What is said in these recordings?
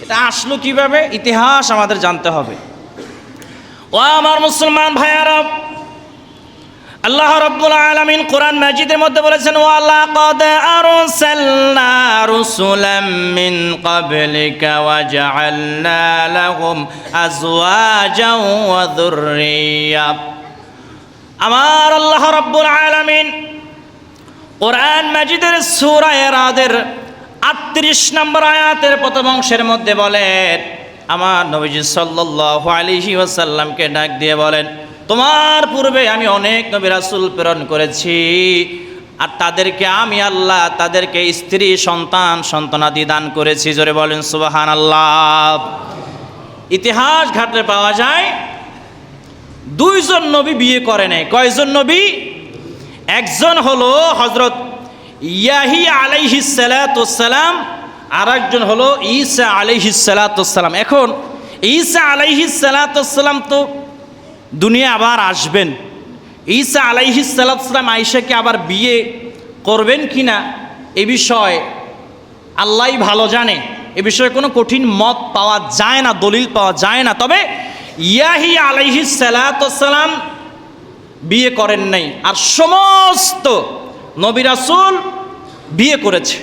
এটা আসলো কিভাবে? ইতিহাস আমাদের জানতে হবে। ও আমার মুসলমান ভাইয়ারা, আল্লাহ রাব্বুল আলামিন কোরআন মাজিদের মধ্যে বলেছেন, ওয়া লাকাদ আরসালনা রুসুলাম মিন ক্বাবলিকা ওয়া জাআলনা লাহুম আজওয়াজাও ওয়া যুররিয়া। আমার আল্লাহ রাব্বুল আলামিন কোরআন মাজিদের সূরা এরাদের ৩৮ নম্বর আয়াতের প্রথম অংশের মধ্যে বলেন, আমার নবীজি সাল্লাল্লাহু আলাইহি ওয়াসাল্লামকে ডাক দিয়ে বলেন, তোমার পূর্বে আমি অনেক নবী রাসূল প্রেরণ করেছি, আর তাদেরকে আমি আল্লাহ তাদেরকে স্ত্রী সন্তানাদি দান করেছি। জোরে বলেন সুবহানাল্লাহ। ইতিহাস ঘাটলে পাওয়া যায় দুইজন নবী বিয়ে করে নেয়। কয়জন নবী? একজন হলো হযরত ইয়াহিয়া আলাইহিস সালাতুস সালাম, আর একজন হলো ঈসা আলাইহিস সালাতুস সালাম। এখন ঈসা আলাইহিস সালাতুস সালাম তো দুনিয়া আবার আসবেন। ঈসা আলাইহিস সালাতুস সালাম আয়েশাকে আবার বিয়ে করবেন কিনা এ বিষয়ে আল্লাহই ভালো জানে। এ বিষয়ে কোনো কঠিন মত পাওয়া যায় না, দলিল পাওয়া যায় না। তবে ইয়াহিয়া আলাইহিস সালাতুস সালাম বিয়ে করেন নাই, আর সমস্ত নবী রাসূল বিয়ে করেছে।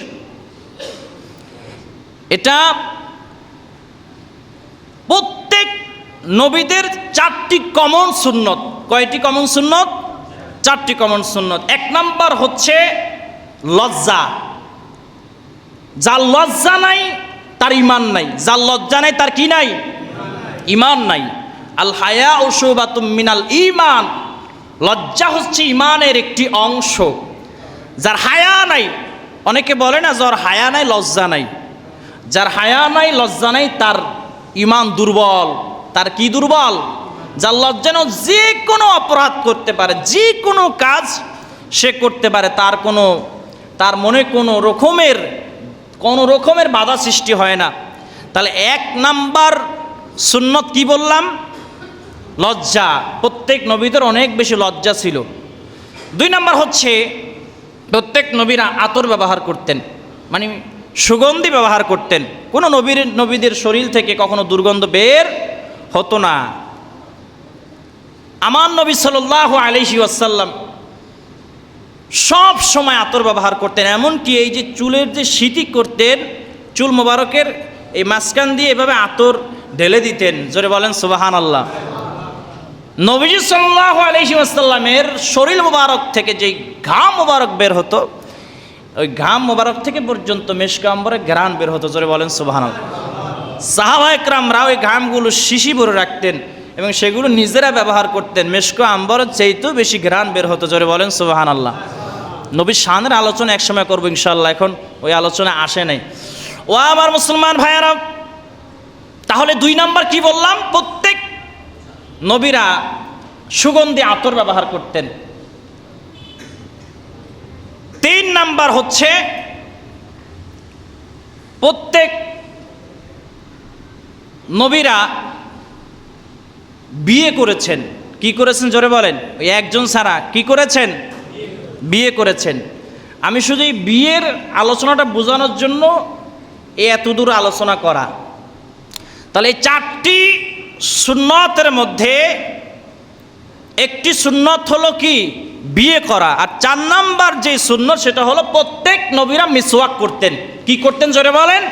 এটা প্রত্যেক নবীদের 4টি কমন সুন্নত। কয়টি কমন সুন্নত? 4টি কমন সুন্নত। 1 নাম্বার হচ্ছে লজ্জা। যার লজ্জা নাই তার ঈমান নাই। যার লজ্জা নাই তার কি নাই? ঈমান নাই। আল হায়াউ শুবাতুম মিনাল ঈমান। লজ্জা হচ্ছে ঈমানের একটি অংশ। যার হায়া নাই, অনেকে বলে না যার হায়া নাই লজ্জা নাই, যার হায়া নাই লজ্জা নাই তার ঈমান দুর্বল। তার কি দুর্বল? যার লজ্জা নেই, যে কোনো অপরাধ করতে পারে, যে কোনো কাজ সে করতে পারে, তার মনে কোনো রকমের বাধা সৃষ্টি হয় না। তাহলে 1 নাম্বার সুন্নত কি বললাম? লজ্জা। প্রত্যেক নবীদের অনেক বেশি লজ্জা ছিল। 2 নাম্বার হচ্ছে প্রত্যেক নবীরা আতর ব্যবহার করতেন, মানে সুগন্ধি ব্যবহার করতেন। কোনো নবীদের শরীর থেকে কখনো দুর্গন্ধ বের হতো না। আমার নবী সাল্লাল্লাহু আলাইহি ওয়াসাল্লাম সব সময় আতর ব্যবহার করতেন। এমনকি এই যে চুলের যে সিটি করতেন, চুল মোবারকের এই মাঝখান দিয়ে এভাবে আতর ঢেলে দিতেন। জোরে বলেন সুবহানাল্লাহ। নবীজি সাল্লাল্লাহু আলাইহি ওয়াসাল্লামের শরীর মোবারক থেকে যে ঘাম মোবারক বের হতো, ওই ঘাম মোবারক থেকে পর্যন্ত মেশক আম্বরের ঘ্রাণ বের হতো। জোরে বলেন সুবহানাল্লাহ। সাহাবায়ে কেরামরা ওই ঘামগুলো শিশি ভরে রাখতেন এবং সেগুলো নিজেরা ব্যবহার করতেন। মেশক আম্বরের চাইতেও বেশি ঘ্রাণ বের হতো। জোরে বলেন সুবহানাল্লাহ। নবীর শানের আলোচনা একসময় করবো ইনশাআল্লাহ, এখন ওই আলোচনা আসে নাই। ও আমার মুসলমান ভাইয়ারা, তাহলে 2 নাম্বার কি বললাম? প্রত্যেক নবীরা সুগন্ধি আতর ব্যবহার করতেন। 3 নাম্বার হচ্ছে প্রত্যেক নবীরা বিয়ে করেছেন। কি করেছেন? জোরে বলেন। ওই একজন ছাড়া কি করেছেন? বিয়ে করেছেন। আমি শুধু এই বিয়ের আলোচনাটা বোঝানোর জন্য এতদূর আলোচনা করা। তাহলে এই 4টি সুন্নতের মধ্যে একটি সুন্নত হলো কি? বিয়ে করা। আর 4 নাম্বার যে সুন্নত সেটা হলো প্রত্যেক নবীরা মিসওয়াক করতেন। কি করতেন? জোরে বলেন।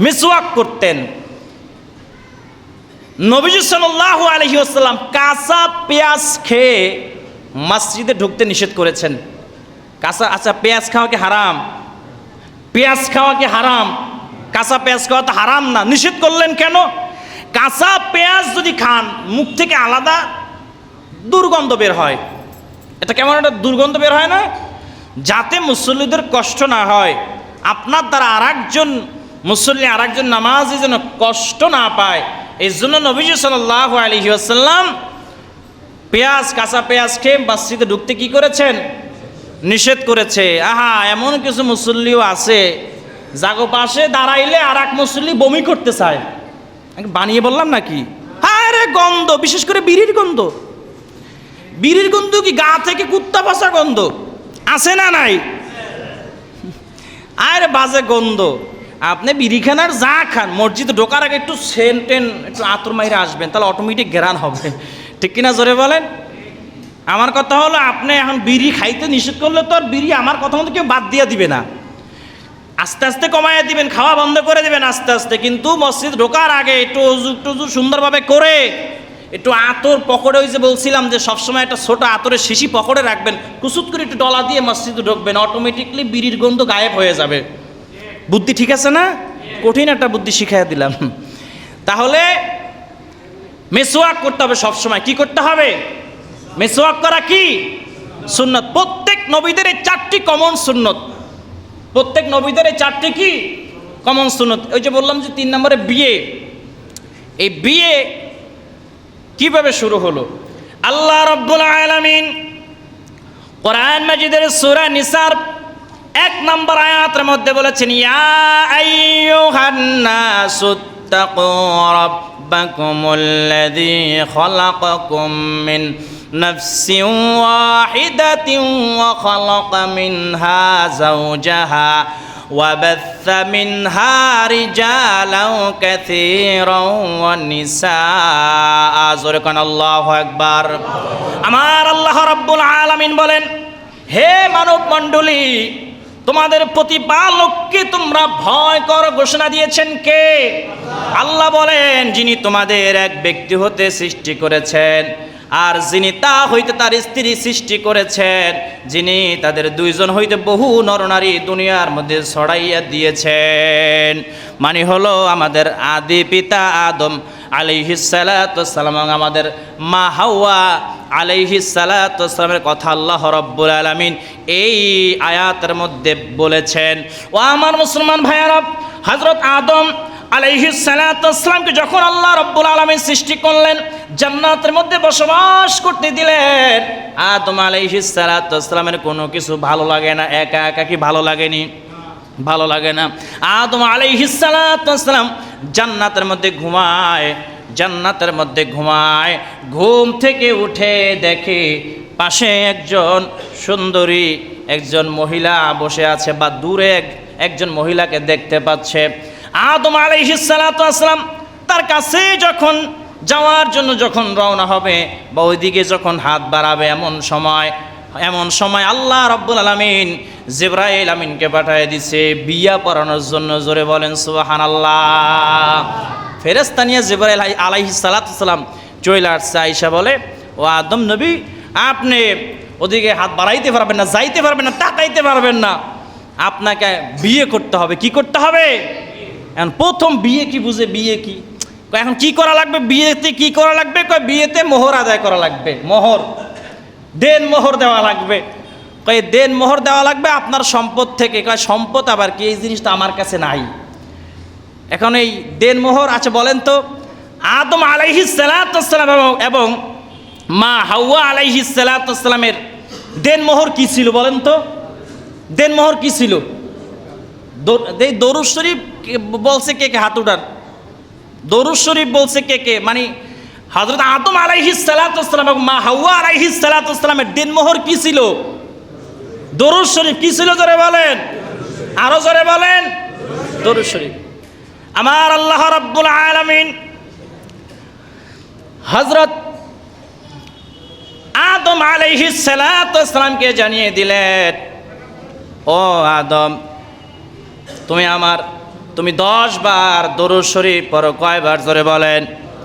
মিসওয়াক করতেন। নবীজি সাল্লাল্লাহু আলাইহি ওয়াসাল্লাম কাঁচা পেঁয়াজ খেয়ে মসজিদে ঢুকতে নিষেধ করেছেন। আচ্ছা, পেঁয়াজ খাওয়া কি হারাম? পেঁয়াজ খাওয়া কি হারাম? কাঁচা পেঁয়াজ খাওয়া তো হারাম না, নিষেধ করলেন কেন? কাঁচা পেঁয়াজ যদি খান মুখ থেকে আলাদা দুর্গন্ধ বের হয়। এটা কেমন একটা দুর্গন্ধ বের হয় না? যাতে মুসল্লিদের কষ্ট না হয়, আপনার দ্বারা আরেকজন মুসল্লি, আরেকজন নামাজি যেন কষ্ট না পায়, এই জন্য নবীজি সাল্লাল্লাহু আলাইহি ওয়াসাল্লাম কাঁচা পেঁয়াজ খেয়ে মসজিদে ঢুকতে কি করেছেন? নিষেধ করেছে। এমন কিছু মুসল্লিও আছে জাগো পাশে দাঁড়াইলে আর এক মুসল্লি বমি করতে চায়। বানিয়ে বললাম নাকি? আরে গন্ধ, বিশেষ করে বিড়ির গন্ধ। বিড়ির গন্ধ কি গা থেকে কুত্তা পচা গন্ধ আছে না নাই? আরে বাজে গন্ধ। আপনি বিড়ি খান আর যা খান, মসজিদে ঢোকার আগে একটু সেন্টেন একটু আতর মাইরে আসবেন, তাহলে অটোমেটিক ঘেরান হবে। ঠিক কিনা জোরে বলেন? আমার কথা হলো, আপনি এখন বিড়ি খাইতে নিষেধ করলে তো আর বিড়ি আমার কথা মতো কেউ বাদ দিয়ে দিবে না, আস্তে আস্তে কমাইয়া দিবেন, খাওয়া বন্ধ করে দিবেন আস্তে আস্তে। কিন্তু মসজিদ ঢোকার আগে একটু অজু টজু সুন্দরভাবে করে একটু আতর পকেটে, ওই যে বলছিলাম যে সবসময় একটা ছোটো আতরের শিশি পকেটে রাখবেন, কুচুত করে একটু ডলা দিয়ে মসজিদে ঢুকবেন, অটোমেটিকলি বিড়ির গন্ধ গায়েব হয়ে যাবে। বুদ্ধি ঠিক আছে না? কঠিন একটা বুদ্ধি শিখাইয়া দিলাম। তাহলে মেসওয়াক করতে হবে সবসময়। কি করতে হবে? মেসওয়াক করা কি সুন্নত। প্রত্যেক নবীদের এই 4টি কমন সুন্নত, প্রত্যেক নবীদের এই 4টি কি কমন সুন্নত। ওই যে বললাম যে 3 নম্বরে বিয়ে। এই বিয়ে কিভাবে শুরু হলো? আল্লাহ রাব্বুল আলামিন কোরআন মাজিদের সূরা নিসার 1 নম্বর আয়াতের মধ্যে বলেছেন, ইয়া আইয়ুহান নাসুত্তাকু রাব্বাকুমুল্লাযী খালাকাকুম মিন নাফসিন ওয়াহিদাতিন ওয়া খালাকা মিনহা যাওজাহা وبث منها رجالا كثيرا ونساء زركن الله أكبر। আমার আল্লাহ রাব্বুল আলামিন বলেন, হে মানব মণ্ডলী, তোমাদের প্রতিপালককে তোমরা ভয় কর ঘোষণা দিয়েছেন কে? আল্লাহ বলেন, যিনি তোমাদের এক ব্যক্তি হতে সৃষ্টি করেছেন, আর যিনি তা হইতে তার স্ত্রী সৃষ্টি করেছেন, যিনি তাদের 2 জন হইতে বহু নরনারী দুনিয়ার মধ্যে ছড়াইয়া দিয়েছেন। মানে হলো আমাদের আদি পিতা আদম আলাইহিস সালাতু ওয়াসসালাম এবং আমাদের মা হাওয়া আলাইহিস সালাতু ওয়াসসালামের কথা আল্লাহ রাব্বুল আলামিন এই আয়াতের মধ্যে বলেছেন। ও আমার মুসলমান ভাইয়ারা, হযরত আদম আলাইহিস সালাতু ওয়াসসালামকে যখন আল্লাহ রাব্বুল আলামিন সৃষ্টি করলেন, জান্নাতের মধ্যে বসবাস করতে দিলেন, আদম আলাইহিস সালাতু ওয়াসসালামের কোনো কিছু ভালো লাগে না। একা একা কি ভালো লাগেনি? ভালো লাগে না। আদম আলাইহিস সালাতু ওয়াসসালাম জান্নাতের মধ্যে ঘুমায়, জান্নাতের মধ্যে ঘুমায়। ঘুম থেকে উঠে দেখে পাশে একজন সুন্দরী একজন মহিলা বসে আছে, বা দূরে একজন মহিলাকে দেখতে পাচ্ছে। আদম আলাইহিস সালাতু ওয়াসসালাম তার কাছে যখন যাওয়ার জন্য যখন রওনা হবে বা ওইদিকে যখন হাত বাড়াবে, এমন সময় আল্লাহ রাব্বুল আলামিন জিবরাইল আমিনকে পাঠিয়ে দিছে বিয়া পড়ানোর জন্য। জোরে বলেন সুবহানাল্লাহ। ফেরেশতা নিয়ে জিবরাইল আলাইহিস সালাতু ওয়াসসালাম চলে আসছে। আয়েশা বলে, ও আদম নবী, আপনি ওদিকে হাত বাড়াইতে পারবেন না, যাইতে পারবেন না, তাকাইতে পারবেন না, আপনাকে বিয়ে করতে হবে। কি করতে হবে? এখন প্রথম বিয়ে কি বুঝে? বিয়ে কি এখন কি করা লাগবে? বিয়েতে কি করা লাগবে? কয় বিয়েতে মোহর আদায় করা লাগবে। মোহর, দেন মোহর দেওয়া লাগবে। কয় দেন মোহর দেওয়া লাগবে আপনার সম্পদ থেকে। কয় সম্পদ আবার কি? এই জিনিসটা আমার কাছে নাই। এখন এই দেন মোহর আছে বলেন তো, আদম আলাইহিস সালাতু ওয়াসসালাম এবং মা হাওয়া আলাইহিস সালাতু ওয়াসসালামের দেন মোহর কি ছিল বলেন তো? দেন মোহর কি ছিল? দরুদ শরীফ বলছে কে কে? হাত উঠান। দরুদ শরীফ বলছে কে কে? মানে হযরত আদম আলাইহিস সালাতু ওয়াসসালাম এবং মা হাওয়া আলাইহিস সালাতু ওয়াসসালামের দিনমোহর কি ছিল? দরুদ শরীফ। কি ছিল জোরে বলেন, আরো জোরে বলেন। দরুদ শরীফ। আমার আল্লাহ রাব্বুল আলামিন হযরত আদম আলাইহিস সালাতু ওয়াসসালামকে জানিয়ে দিলেন, ও আদম, তুমি 10 বার দরুদ শরীফ পড়ো। কয়বার জোরে বলেন?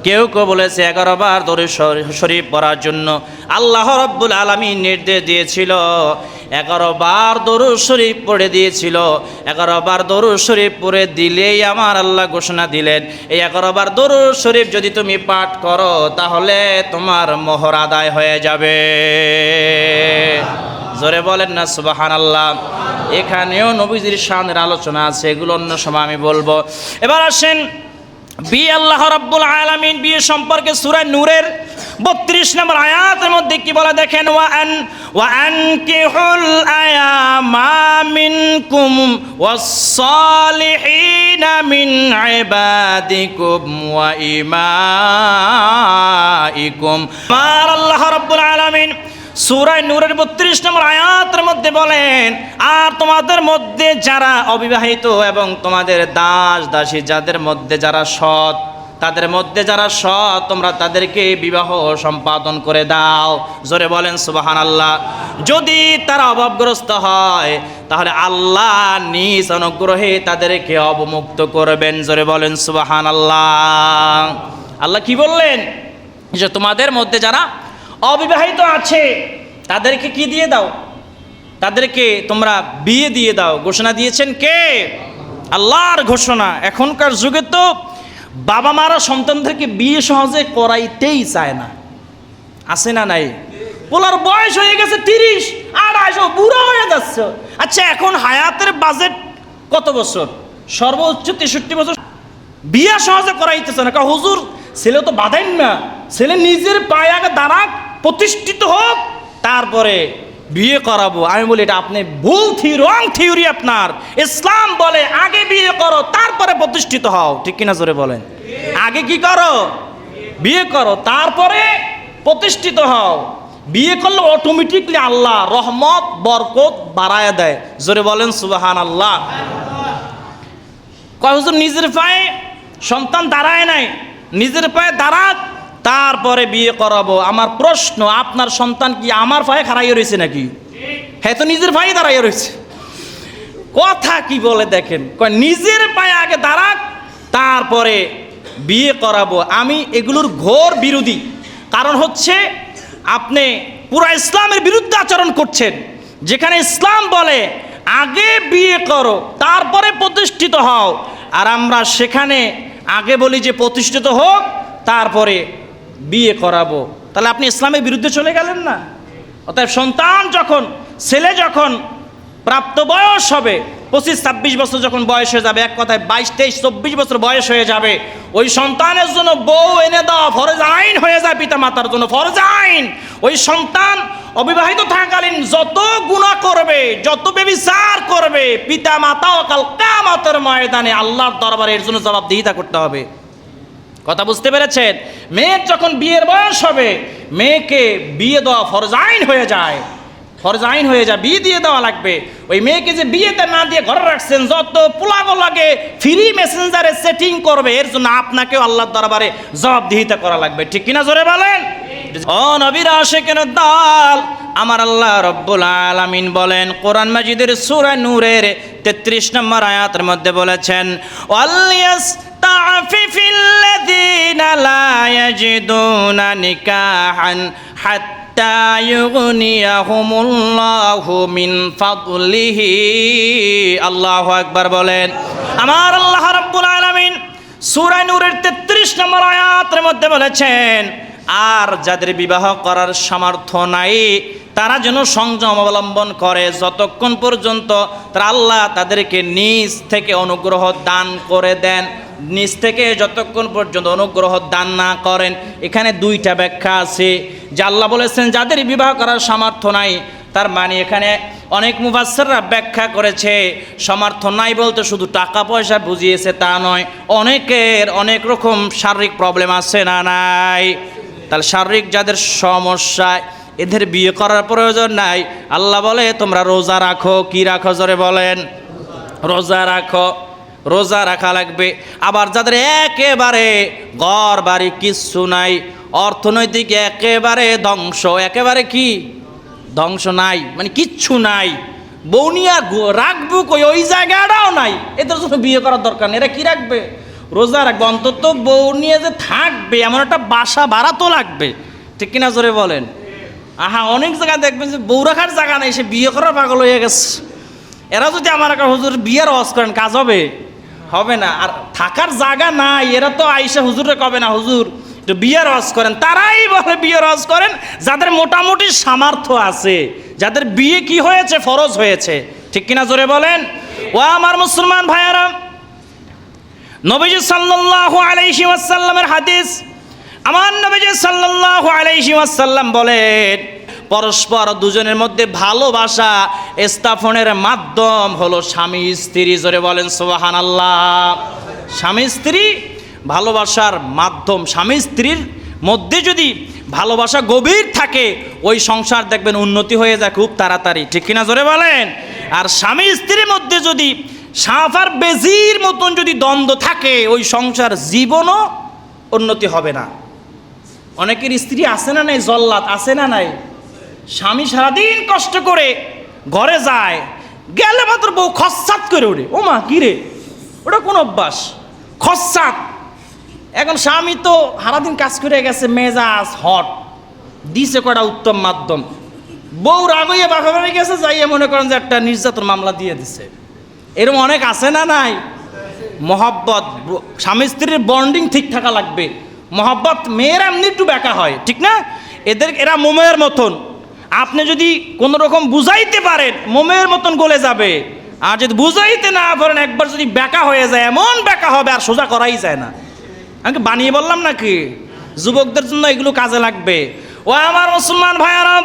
কেউ কেউ বলেছে 11 বার দরুদ শরীফ পড়ার জন্য আল্লাহ রাব্বুল আলামিন নির্দেশ দিয়েছিল। 11 বার দরুদ শরীফ পড়ে দিয়েছিল। 11 বার দরুদ শরীফ পড়ে দিলেই আমার আল্লাহ ঘোষণা দিলেন, এই 11 বার দরুদ শরীফ যদি তুমি পাঠ করো তাহলে তোমার মোহর আদায় হয়ে যাবে। জোরে বলেন না সুবহানাল্লাহ। এখানেও নবীজির শানের আলোচনা আছে, এগুলো অন্য সময় আমি বলবো। এবার আসেন বিয়ে। আল্লাহ রাব্বুল আলামিন বিয়ে সম্পর্কে সূরা নূরের 32 নম্বর আয়াতের মধ্যে কি বলে দেখেন, ওয়া আনকিহুল আয়ামা মিনকুম ওয়াস-সালিহিনা মিন ইবাদিকুম ওয়া ইমাইকুম। আল্লাহ রাব্বুল আলামিন সূরা নূরের 32 নম্বর আয়াতের মধ্যে বলেন, আর তোমাদের মধ্যে যারা অবিবাহিত এবং তোমাদের দাস দাসী যাদের মধ্যে যারা সৎ, তাদের মধ্যে যারা সৎ তোমরা তাদেরকে বিবাহ সম্পাদন করে দাও। জোরে বলেন সুবহানাল্লাহ। যদি তারা অভাবগ্রস্ত হয় তাহলে আল্লাহ নিজ অনুগ্রহে তাদেরকে অবমুক্ত করবেন। জোরে বলেন সুবহানাল্লাহ। আল্লাহ কি বললেন? যে তোমাদের মধ্যে যারা অবিবাহিত আছে তাদেরকে কি দিয়ে দাও? তাদেরকে তোমরা বিয়ে দিয়ে দাও। ঘোষণা দিয়েছেন কে? আল্লাহর ঘোষণা। এখনকার যুগে তো বাবা মারা সন্তানদেরকে বিয়ে সহজে করাইতেই চায় না, আছে না নাই? পোলার বয়স হয়ে গেছে 30, 28, বুড়ো হয়ে যাচ্ছে। আচ্ছা, এখন হায়াতের বাজেট কত বছর? সর্বোচ্চ 63 বছর। বিয়ে সহজে করাইতেছে না। হুজুর, ছেলে তো বাঁধেন না, ছেলে নিজের পায়ে আগে দাঁড়াক, প্রতিষ্ঠিত হোক, তারপরে বিয়ে করাবো। আমি বলি এটা আপনি ভুল রং থিওরি আপনার। ইসলাম বলে আগে বিয়ে করো তারপরে প্রতিষ্ঠিত হও। ঠিক কিনা জোরে বলেন? আগে কি করো? বিয়ে করো, তারপরে প্রতিষ্ঠিত হও। বিয়ে করলে অটোমেটিকলি আল্লাহ রহমত বরকত বাড়ায় দেয়। জোরে বলেন সুবহানাল্লাহ। কয় হুজুর নিজের পায়ে সন্তান দাঁড়ায় নাই, নিজের পায়ে দাঁড়াক তারপরে বিয়ে করাবো। আমার প্রশ্ন, আপনার সন্তান কি আমার পায়ে খাড়াইয়া রয়েছে নাকি? হ্যাঁ, তো নিজের পায়ে দাঁড়াইয়া রয়েছে। কথা কি বলে দেখেন, কয় নিজের পায়ে আগে দাঁড়াক তারপরে বিয়ে করাবো। আমি এগুলোর ঘোর বিরোধী। কারণ হচ্ছে আপনি পুরা ইসলামের বিরুদ্ধে আচরণ করছেন। যেখানে ইসলাম বলে আগে বিয়ে করো তারপরে প্রতিষ্ঠিত হও, আর আমরা সেখানে আগে বলি যে প্রতিষ্ঠিত হোক তারপরে বিয়ে করাবো। তাহলে আপনি ইসলামের বিরুদ্ধে চলে গেলেন না? অতএব সন্তান যখন, ছেলে যখন প্রাপ্ত বয়স হবে, 25-26 বছর যখন বয়স হয়ে যাবে, এক কথায় 22-23-24 বছর বয়স হয়ে যাবে, ওই সন্তানের জন্য বউ এনে দেওয়া ফরজ আইন হয়ে যায়, পিতা মাতার জন্য ফরজ আইন। ওই সন্তান অবিবাহিত থাকাকালীন যত গুনাহ করবে, যত ব্যভিচার করবে, পিতা মাতাও কাল কিয়ামতের ময়দানে আল্লাহর দরবারে এর জন্য জবাবদিহিতা করতে হবে। কথা বুঝতে পেরেছেন? মেয়ের যখন বিয়ের বয়স হবে, মেয়েকে বিয়ে দেওয়া ফরজ আইন হয়ে যায়, ফরজ আইন হয়ে যায়, বিয়ে দিয়ে দেওয়া লাগবে। ওই মেয়েকে যে বিয়েতে না দিয়ে ঘরে রাখছেন, যত পোলাগো লাগে ফ্রি মেসেঞ্জারে সেটিং করবে, এর জন্য আপনাকেও আল্লাহর দরবারে জবাবদিহিতা করা লাগবে। ঠিক কিনা জোরে বলেন? ও নবীর আশিকের দল, আমার আল্লাহ রব্বুল আলামিন বলেন কোরআন মাজিদের সূরা নূরের 33 নম্বর আয়াতের মধ্যে বলেছেন, ওয়ালিয়াস্তাফিফিল্লাযীনা লা ইয়াজিদুনা নিকাহান হাত্তা ইউগনিয়াহুমুল্লাহু মিন ফাদলিহি। আল্লাহু আকবার বলেন। আমার আল্লাহ রাব্বুল আলামিন সূরা নূরের 33 নম্বর আয়াতের মধ্যে বলেছেন, আর যাদের বিবাহ করার সামর্থ্য নাই তারা যেন সংযম অবলম্বন করে যতক্ষণ পর্যন্ত তারা আল্লাহ তাদেরকে নিজ থেকে অনুগ্রহ দান করে দেন। নিজ থেকে যতক্ষণ পর্যন্ত অনুগ্রহ দান না করেন, এখানে দুইটা ব্যাখ্যা আছে। যে আল্লাহ বলেছেন যাদের বিবাহ করার সামর্থ্য নাই, তার মানে এখানে অনেক মুফাসসিররা ব্যাখ্যা করেছে সামর্থ্য নাই বলতে শুধু টাকা পয়সা বুঝিয়েছে তা নয়, অনেকের অনেক রকম শারীরিক প্রবলেম আছে না নাই? তাহলে শারীরিক যাদের সমস্যা, এদের বিয়ে করার প্রয়োজন নাই। আল্লাহ বলে তোমরা রোজা রাখো। কি রাখো? জোরে বলেন। রোজা রাখো, রোজা রাখা লাগবে। আবার যাদের একেবারে ঘর বাড়ি কিচ্ছু নাই, অর্থনৈতিক একেবারে ধ্বংস, একেবারে কি ধ্বংস নাই, মানে কিচ্ছু নাই, বউ নিয়ে রাখবো কই, ওই জায়গাটাও নাই, এদের জন্য বিয়ে করার দরকার নেই। এরা কি রাখবে? রোজা রাখবে। অন্তত বউ নিয়ে যে থাকবে এমন একটা বাসা ভাড়া তো লাগবে। ঠিক কিনা জোরে বলেন? আহা, অনেক জায়গায় দেখবেন যে বউ রাখার জায়গা নেই, সে বিয়ে করার পাগল হয়ে গেছে। এরা যদি আমার একটা হুজুর বিয়ের ওয়াজ করেন, কাজ হবে? হবে না। আর থাকার জায়গা নাই, এরা তো আইসা হুজুরে কবে না হুজুর একটু বিয়ের ওয়াজ করেন। তারাই বলে বিয়ের ওয়াজ করেন যাদের মোটামুটি সামর্থ্য আছে, যাদের বিয়ে কি হয়েছে, ফরজ হয়েছে। ঠিক কিনা জোরে বলেন? ও আমার মুসলমান ভাইয়ারা, নবীজি সাল্লাল্লাহু আলাইহি ওয়াসাল্লামের হাদিস, আমার নবীজি সাল্লাল্লাহু আলাইহি ওয়াসাল্লাম বলেন পরস্পর দুজনের মধ্যে ভালোবাসা স্থাপনের মাধ্যম হলো স্বামী স্ত্রী। জোরে বলেন সুবহানাল্লাহ। স্বামী স্ত্রী ভালোবাসার মাধ্যম। স্বামী স্ত্রীর মধ্যে যদি ভালোবাসা গভীর থাকে, ওই সংসার দেখবেন উন্নতি হয়ে যায় খুব তাড়াতাড়ি, ঠিক কিনা জোরে বলেন। আর স্বামী স্ত্রীর মধ্যে যদি সাপ আর বেজির মতন যদি দ্বন্দ্ব থাকে, ওই সংসার জীবনও উন্নতি হবে না। অনেকের স্ত্রী আছে না নাই, জল্লাদ আছে না নাই, স্বামী সারাদিন কষ্ট করে ঘরে যায়, গেলে মাত্র বউ খসাত করে ওঠে, ও মা কি রে, ওটা কোন অভ্যাস, খসাত। এখন স্বামী তো সারাদিন কাজ করে গেছে, মেজাজ হট, দিছে কটা উত্তম মাধ্যম, বউ রাগইয়ে বাপা বাড়ি গেছে, যাইয়ে মনে করেন যে একটা নির্যাতন মামলা দিয়ে দিছে। এরকম অনেক আছে না নাই। মহব্বত, স্বামী স্ত্রীর বন্ডিং ঠিক থাকা লাগবে। মহব্বত, মেয়েরা এমনি একটু বেঁকা হয়, ঠিক না, এরা মোমের মতন, আপনি যদি কোনো রকম বুঝাইতে পারেন মোমের মতন গলে যাবে, আর যদি বুঝাইতে না পারেন একবার যদি বেঁকা হয়ে যায়, এমন বেঁকা হবে আর সোজা করাই যায় না। আমি বানিয়ে বললাম নাকি? যুবকদের জন্য এগুলো কাজে লাগবে। ও আমার মুসলমান ভাইয়ারা,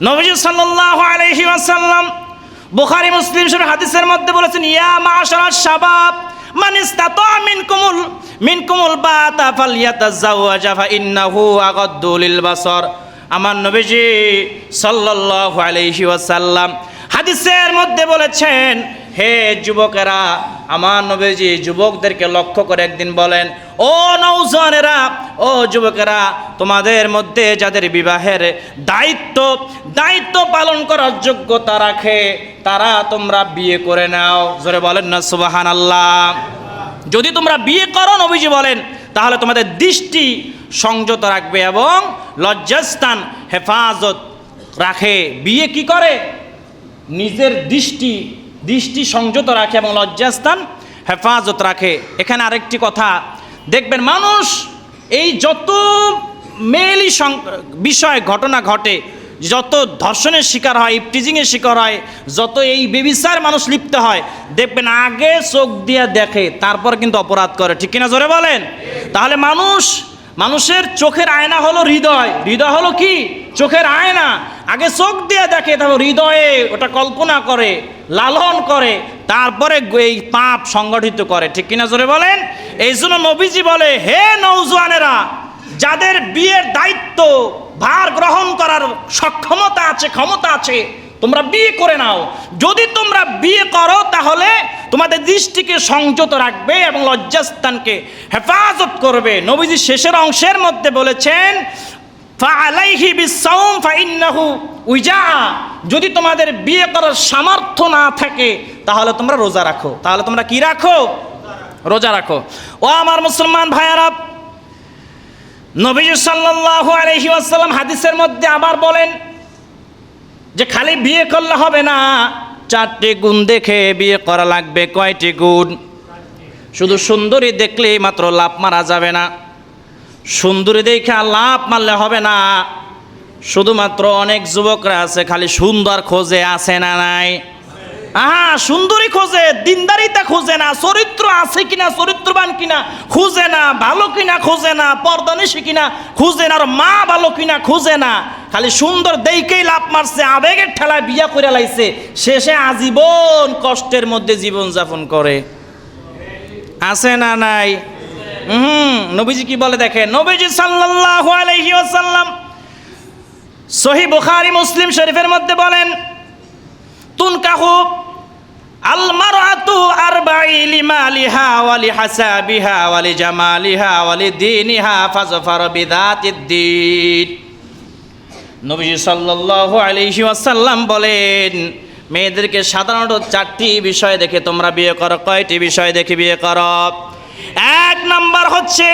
নবীজি সাল্লাল্লাহু আলাইহি ওয়াসাল্লাম বুখারী মুসলিম শরীফ হাদিসের মধ্যে বলেছেন, ইয়া মাশারাশ শাবাব মান ইসতাতা মিনকুমুল বাতা ফালইয়াতাযাওয়াজা ফাইন্নাহু আগাদ্দু লিল বাসার। আমার নবীজি সাল্লাল্লাহু আলাইহি ওয়াসাল্লাম হাদিসের মধ্যে বলেছেন, হে যুবকেরা, আমার নবীজি যুবকদেরকে লক্ষ্য করে একদিন বলেন, ও নওজওয়ানেরা, ও যুবকেরা, তোমাদের মধ্যে যাদের বিবাহের দায়িত্ব পালন করার যোগ্যতা রাখে, তারা তোমরা বিয়ে করে নাও। জোরে বলেন না সুবহানাল্লাহ। যদি তোমরা বিয়ে করো, নবীজি বলেন, তাহলে তোমাদের দৃষ্টি সংযত রাখবে এবং লজ্জাস্থান হেফাজত রাখে। বিয়ে কি করে? নিজের দৃষ্টি সংযত রাখে এবং লজ্জাস্থান হেফাজত রাখে। এখানে আরেকটি কথা দেখবেন, মানুষ এই যত মেয়েলি বিষয় ঘটনা ঘটে, যত ধর্ষণের শিকার হয়, ইপটিজিংয়ের শিকার হয়, যত এই বেবিচার মানুষ লিপ্ত হয়, দেখবেন আগে চোখ দিয়ে দেখে, তারপর কিন্তু অপরাধ করে, ঠিক কিনা জোরে বলেন। তাহলে মানুষের চোখের আয়না হলো হৃদয় হলো কি? চোখের আয়না। আগে চোখ দিয়ে দেখে, তারপর হৃদয়ে ওটা কল্পনা করে, লালন করে, তারপরে এই পাপ সংগঠিত করে, ঠিক কিনা জোরে বলেন। এই জন্য নবীজি বলে, হে নওজওয়ানেরা, যাদের বিয়ের দায়িত্ব ভার গ্রহণ করার সক্ষমতা আছে, ক্ষমতা আছে, তোমরা বিয়ে করে নাও। যদি তোমরা বিয়ে করো, তাহলে তোমাদের দৃষ্টিকে সংযত রাখবে এবং লজ্জাস্থানকে হেফাজত করবে। নবীজি শেষের অংশের মধ্যে বলেছেন, ফাআলাইহি বিসসাওম ফাইন্নাহু উইজা। যদি তোমাদের বিয়ে করার সামর্থ্য না থাকে, তাহলে তোমরা রোজা রাখো। তাহলে তোমরা কি রাখো? রোজা রাখো। ও আমার মুসলমান ভাইয়ারা, নবীজি সাল্লাল্লাহু আলাইহি ওয়াসাল্লাম হাদিসের মধ্যে আবার বলেন যে খালি বিয়ে করলে হবে না, 4টি গুণ দেখে বিয়ে করা লাগবে। কয়টি গুণ? শুধু সুন্দরী দেখলেই মাত্র লাভ মারা যাবে না। সুন্দরী দেখে লাভ মারলে হবে না। শুধুমাত্র অনেক যুবকরা আছে খালি সুন্দর খোঁজে, আছে না নাই? সুন্দরী খোঁজে, দিনদারিতা খোঁজে না, চরিত্র আছে কিনা, চরিত্রবান কিনা খুঁজে না, ভালো কিনা খুঁজে না, পর্দানিশী কিনা খুঁজে না, আর মা ভালো কিনা খুঁজে না। খালি সুন্দর দেখেই লাভ মারছে, আবেগের ঠেলায় বিয়া করে লাইছে, শেষে আজীবন কষ্টের মধ্যে জীবন যাপন করে, আছে না নাই? নবীজি কি বলে দেখেন, নবীজি সাল্লাল্লাহু আলাইহি ওয়াসাল্লাম সহিহ বুখারী মুসলিম শরীফের মধ্যে বলেন, তুনকাহু আল মারআতু আরবাঈ লিমালিহা ওয়া লিহাসাবিহা ওয়া লিজামালিহা ওয়া লিদীনিহা ফাজফার বিযাতিদ দীন। নবী সাল্লাল্লাহু আলাইহি ওয়াসাল্লাম বলেন, মেয়েদেরকে সাধারণত 4টি বিষয় দেখে তোমরা বিয়ে করো। কয়টি বিষয় দেখে বিয়ে করো? 1 নাম্বার হচ্ছে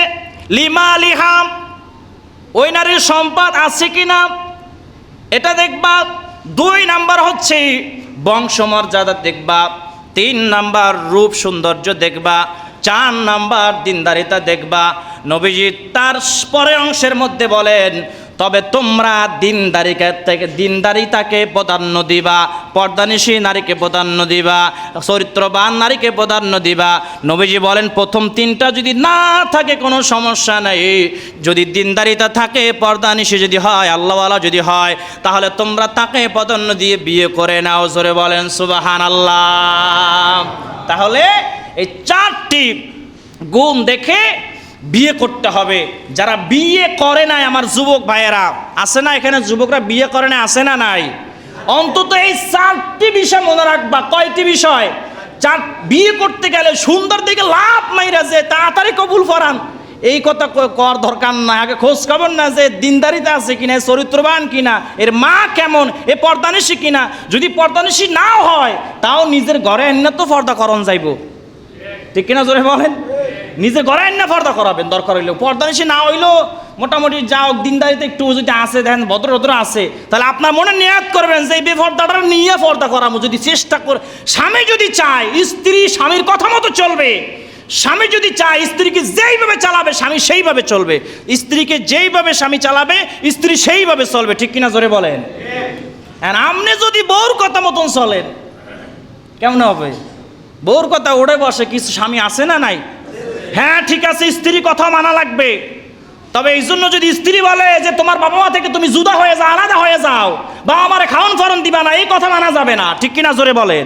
লিমালিহা, ওই নারীর সম্পদ আছে কিনা এটা দেখবা। 2 নাম্বার হচ্ছে বংশমর্যাদা দেখবা। 3 নাম্বার রূপ সৌন্দর্য দেখবা। 4 নাম্বার দিনদারিতা দেখবা। নবীজি তার পরের অংশের মধ্যে বলেন, তবে তোমরা দিনদারিতাকে প্রাধান্য দিবা, পর্দানিশী নারীকে প্রাধান্য দিবা, চরিত্রবান নারীকে প্রাধান্য দিবা। নবীজি বলেন, প্রথম 3টা যদি না থাকে কোনো সমস্যা নেই, যদি দিনদারিতা থাকে, পর্দানিশী যদি হয়, আল্লাহওয়ালা যদি হয়, তাহলে তোমরা তাকে প্রাধান্য দিয়ে বিয়ে করে নাও। জোরে বলেন সুবহানাল্লাহ। তাহলে এই 4টি গুণ দেখে বিয়ে করতে হবে। যারা বিয়ে করে নাই আমার যুবক ভাইয়েরা আছে না, এখানে যুবকরা বিয়ে করে না, আছে না নাই? অন্তত এই 4টি বিষয় মনে রাখবা। কয়টি বিষয়? বিয়ে করতে গেলে সুন্দর দিকে লাভ মাইরা যে তাড়াতাড়ি কবুল ফরান, এই কথা কর দরকার নাই। আগে খোঁজ খবর না যে দিনদারিতে আছে কিনা, চরিত্রবান কিনা, এর মা কেমন, এ পর্দানিশী কিনা। যদি পর্দানিশী নাও হয় তাও নিজের ঘরে এনে তো পর্দা করন যাইব, ঠিক কিনা জোরে বলেন? নিজের ঘরে এনে পর্দা করাবেন দরকার হইলেও। পর্দানিশী না হইলেও মোটামুটি যাও দিনদারিতে একটু যদি আসে, দেখেন ভদ্র ভদ্র আছে, তাহলে আপনার মনে নিয়াত করবেন যে এই বেপর্দাটা নিয়ে পর্দা করাবো। যদি চেষ্টা করে, স্বামী যদি চায় স্ত্রী স্বামীর কথা মতো চলবে, স্বামী যদি চায় স্ত্রীকে যেইভাবে চালাবে স্বামী সেইভাবে চলবে, স্ত্রীকে যেইভাবে স্বামী চালাবে স্ত্রী সেইভাবে চলবে, ঠিক কিনা জোরে বলেন? আর আপনি যদি বউর কথা মতন চলেন কেমন হবে? বউর কথা ওড়ে বসে কিছু স্বামী আছে না নাই? হ্যাঁ ঠিক আছে, স্ত্রী কথা মানা লাগবে। তবে এই জন্য যদি স্ত্রী বলে যে তোমার বাবা মা থেকে তুমি জুদা হয়ে যাও, আলাদা হয়ে যাও, বা আমারে খাওয়ান ফরন দিবা না, এই কথা মানা যাবে না, ঠিক কিনা জোরে বলেন?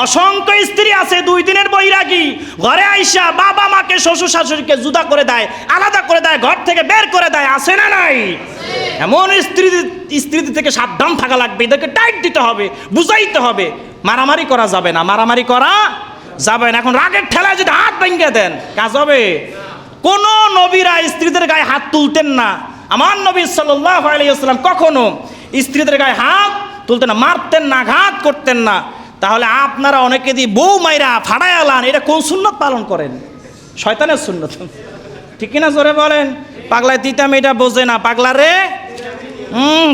অসংখ্য স্ত্রী আছে 2 দিনের বৈরাগী, ঘরে আইসা বাবা মাকে শ্বশুর শাশুড়িকে জুদা করে দেয়, আলাদা করে দেয়, ঘর থেকে বের করে দেয়, আছে না নাই? এমন স্ত্রী থেকে সাবধান থাকা লাগবে, এদেরকে টাইট দিতে হবে, বুঝাইতে হবে। মারামারি করা যাবে না, মারামারি করা যাবে না। এখন রাগের ঠেলায় যদি হাত ভেঙে দেন কাজ হবে? কোন নবীরা স্ত্রীদের গায়ে হাত তুলতেন না। আমার নবী সাল্লাল্লাহু আলাইহি ওয়াসাল্লাম কখনো স্ত্রীদের গায়ে হাত তুলতেন না, মারতেন না, আঘাত করতেন না। তাহলে আপনারা অনেকে দিয়ে বউ মাইরা ফাড়ায় আলান, এটা কোন সুন্নত পালন করেন? শয়তানের সুন্নত, ঠিক কিনা জোরে বলেন? পাগলায় দিতাম এটা বোঝে না, পাগলারে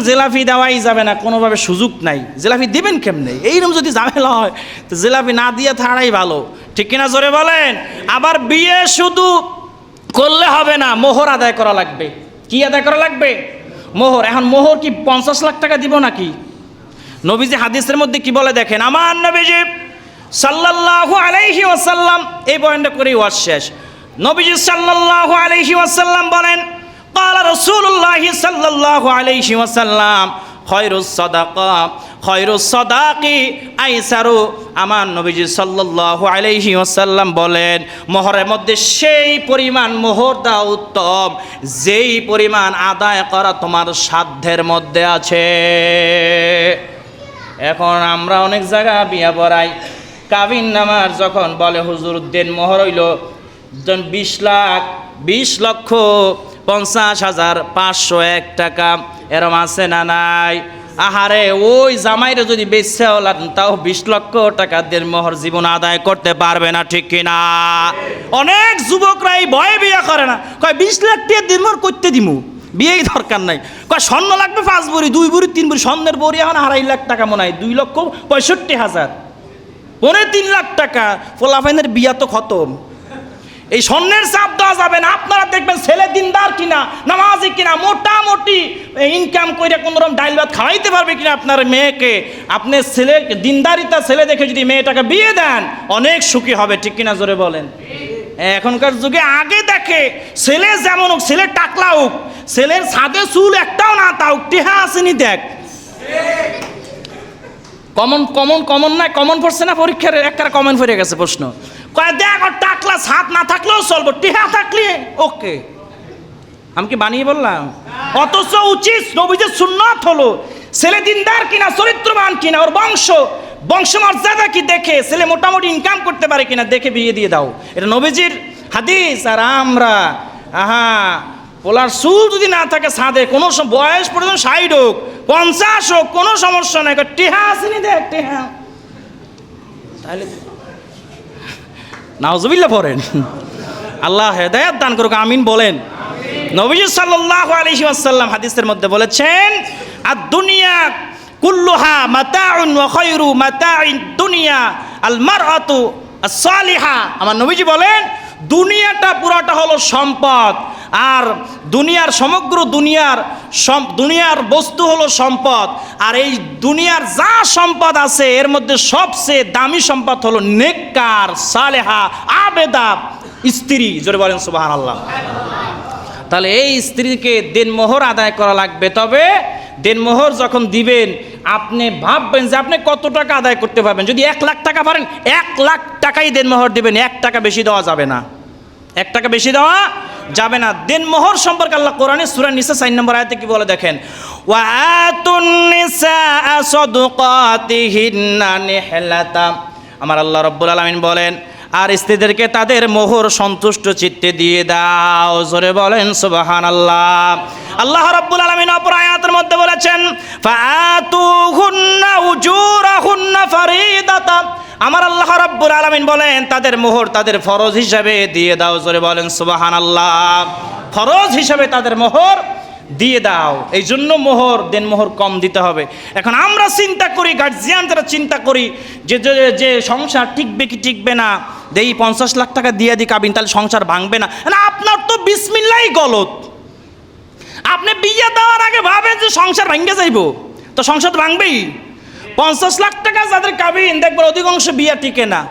জেলাপি দেওয়াই যাবে না, কোনোভাবে সুযোগ নাই। জেলাপি দিবেন কেমনে? এইরকম যদি ঝামেলা হয় তো জেলাপি না দিয়ে থাড়াই ভালো, ঠিক কিনা জোরে বলেন? আবার বিয়ে শুধু করলে হবে না, মোহর আদায় করা লাগবে। কি আদায় করা লাগবে? মোহর। এখন মোহর কি 50 লাখ টাকা দিব নাকি? নবীজি হাদিসের মধ্যে কি বলে দেখেন, আমার নবীজি সাল্লাল্লাহু আলাইহি ওয়াসাল্লাম, এই বয়ানটা করেই ওয়াজ শেষ। নবীজি সাল্লাল্লাহু আলাইহি ওয়াসাল্লাম বলেন, ক্বালা রাসূলুল্লাহি সাল্লাল্লাহু আলাইহি ওয়াসাল্লাম খয়রুস সাদাকা খয়রুস সাদাকি আইসারু। আমার নবীজি সাল্লাল্লাহু আলাইহি ওয়াসাল্লাম বলেন, মোহরের মধ্যে সেই পরিমাণ মোহর দেওয়া উত্তম যেই পরিমাণ আদায় করা তোমার সাধ্যের মধ্যে আছে। এখন আমরা অনেক জায়গা বিয়া পড়াই, কাবিন নামার যখন বলে হুজুর দেন মোহর হইল 20 লাখ, 20 লক্ষ 50,501 টাকা, এরম আছে না নাই? আহারে ওই জামাইরে যদি বেচে হলাম তাও 20 লক্ষ টাকা দেন মোহর জীবন আদায় করতে পারবে না, ঠিক কিনা? অনেক যুবকরা এই ভয়ে বিয়ে করে না, কয় 20 লাখ টাকা দেন মোহর করতে দিমু, বিয়েই দরকার নাই। কয় স্বর্ণ লাগবে 5 ভরি, 2 ভরি, 3 ভরি, স্বর্ণের বড়ি এখন 2.5 লাখ টাকা মনে হয়, 2,65,000, 3.5 লাখ টাকা। পোলাপাইনের বিয়া তো খতম। এই স্বর্ণের চাপ দেওয়া যাবে না। আপনারা দেখবেন ছেলে দিনদার কিনা, নামাজি কিনা, মোটামুটি ইনকাম করে কোনোরকম ডাইল ভাত খাওয়াইতে পারবে কিনা আপনার মেয়েকে। আপনি ছেলে দিনদারিতা ছেলে দেখে যদি মেয়েটাকে বিয়ে দেন অনেক সুখী হবে, ঠিক কিনা জোরে বলেন? এখনকার যুগে আগে দেখে ছেলে যেমন হোক, ছেলে টাকলা হোক, ছেলের ছাদে চুল একটাও না তাও টেহা আসেনি, দেখ কমন না, কমন পড়ছে না পরীক্ষার, একটা কমন পড়ে গেছে প্রশ্ন, কয় দেখ ওর টাকলা ছাদ না থাকলেও চলবো, টেহা থাকলে ওকে। আমি কি বানিয়ে বললাম? অথচ উচিত নবীজির সুন্নাত হলো ছেলে দিনদার কিনা, চরিত্রবান কিনা, ওর বংশমর্যাদা কি দেখে, ছেলে মোটামুটি ইনকাম করতে পারে কিনা দেখে বিয়ে দিয়ে দাও, এটা নবীজির হাদিস। আর আমরা পোলার চুল যদি না থাকে ছাদে, কোনো বয়স পর্যন্ত 60 হোক 50 হোক কোনো সমস্যা নাই, টেহা আসেনি, দেখ টেহা। তাহলে নাউজুবিল্লাহ পড়েন, আল্লাহ হেদায়েত দান করুক, আমিন বলেন। নবীজি সাল্লাল্লাহু আলাইহি ওয়াসাল্লাম হাদিসের মধ্যে বলেছেন, আদ-দুনিয়া কুল্লুহা মাতাউন ওয়া খায়রু মাতাইদ দুনিয়া আল মারআতু আস-সালিহা। আমার নবীজি বলেন দুনিয়াটা পুরাটা হলো সম্পদ, আর দুনিয়ার সমগ্র দুনিয়ার বস্তু হলো সম্পদ। আর এই দুনিয়ার যা সম্পদ আছে এর মধ্যে সবচেয়ে দামি সম্পদ হলো নেককার সালেহা আবেদা স্ত্রী। জোরে বলেন সুবহানাল্লাহ। তাহলে এই স্ত্রীকে দেনমোহর আদায় করা লাগবে। তবে দেনমোহর যখন দিবেন আপনি ভাববেন যে আপনি কত টাকা আদায় করতে পারবেন। যদি 1 লাখ টাকা পারেন 1 লাখ টাকাই দেনমোহর দিবেন, 1 টাকা বেশি দেওয়া যাবে না। 1 টাকা বেশি দেওয়া যাবে না। দেনমোহর সম্পর্কে আল্লাহ কোরআনে সূরা নিসা 4 নম্বর আয়াতে কি বলে দেখেন, ওয়া আতুন নিসা সাদকাতিহিন্না নিহলাতা। আমার আল্লাহ রাব্বুল আলামিন বলেন, আর স্ত্রীদেরকে তাদের মোহর সন্তুষ্ট চিত্তে দিয়ে দাও। জোরে বলেন সুবহানাল্লাহ। আল্লাহ রাব্বুল আলামিন অপর আয়াতের মধ্যে বলেছেন, ফাআতুহুন্না উজুরাহুন্না ফারিদাতা। আমার আল্লাহ রাব্বুল আলামিন বলেন, তাদের মোহর তাদের ফরজ হিসাবে দিয়ে দাও। জোরে বলেন সুবহানাল্লাহ। ফরজ হিসাবে তাদের মোহর দিয়ে দাও। এই জন্য মোহর দেনমোহর কম দিতে হবে। এখন আমরা চিন্তা করি, গার্জিয়ান যারা চিন্তা করি যে যে সংসার টিকবে কি টিকবে না, দেই 50 লাখ টাকা দিয়ে দিই কাবিন, তাহলে সংসার ভাঙবে না। না, আপনার তো বিসমিল্লাহই গলত। আপনি বিয়ে দেওয়ার আগে ভাবেন যে সংসার ভাঙবে যাইব, তো সংসার ভাঙবেই। 50 লাখ টাকা যাদের কাবিন, দেখবেন অধিকাংশ বিয়ে টিকে না।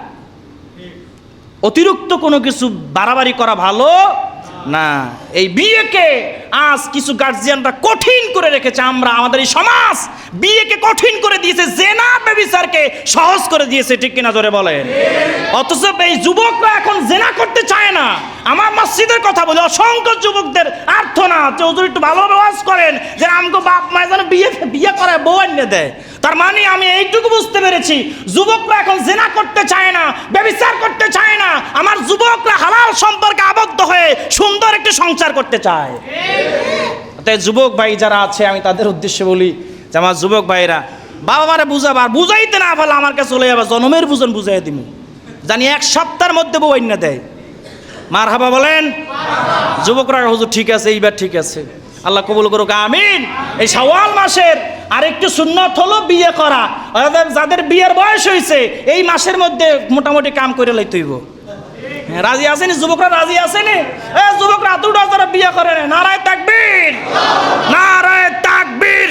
অতিরিক্ত কোনো কিছু বাড়াবাড়ি করা ভালো না। এই বিয়েকে আজ কিছু গার্জিয়ানরা কঠিন করে রেখেছে। আমরা আমাদের এই সমাজ বিয়েকে কঠিন করে দিয়েছে, জেনা ব্যভিচারকে সহজ করে দিয়েছে, ঠিক কিনা জোরে বলেন। অথচ এই যুবকরা এখন জেনা করতে চায় না। আমার মসজিদের কথা বলি, অসংখ্য যুবকদের আর্থনা যে হুজুর একটু ভালো ওয়াজ করেন যে আমগো বাপ মা যেন বিয়ে করায় বউ এনে দেয়। তার মানে আমি এইটুকু বুঝতে পেরেছি, যুবকরা এখন জেনা করতে চায় না, ব্যভিচার করতে চায় না। আমার যুবকরা হালাল সম্পর্কে আবদ্ধ হয়ে সুন্দর একটি সংসার করতে চায়। তাই যুবক ভাই যারা আছে, আমি তাদের উদ্দেশ্যে বলি যে আমার যুবক ভাইরা, বাবা মারে বুঝাবার, বুঝাইতে না পারলে আমার কাছে চলে যাবে, জনমের বুঝন বুঝাই দিব, জানি 1 সপ্তাহের মধ্যে বউ এনে দেয়। মারহাবা বলেন। যুবকরা হুজুর ঠিক আছে, এইবার ঠিক আছে, আল্লাহ কবুল করুক, আমিন। এই শাওয়াল মাসের আরেকটু সুন্নত হলো বিয়ে করা। যাদের বিয়ের বয়স হয়েছে এই মাসের মধ্যে মোটামুটি কাম করে লইতে হইব। রাজি আসেনি যুবকরা? রাজি আসেনি? যুবকরা এতটা যারা বিয়ে করে, নারায়ে তাকবীর, নারায়ে তাকবীর।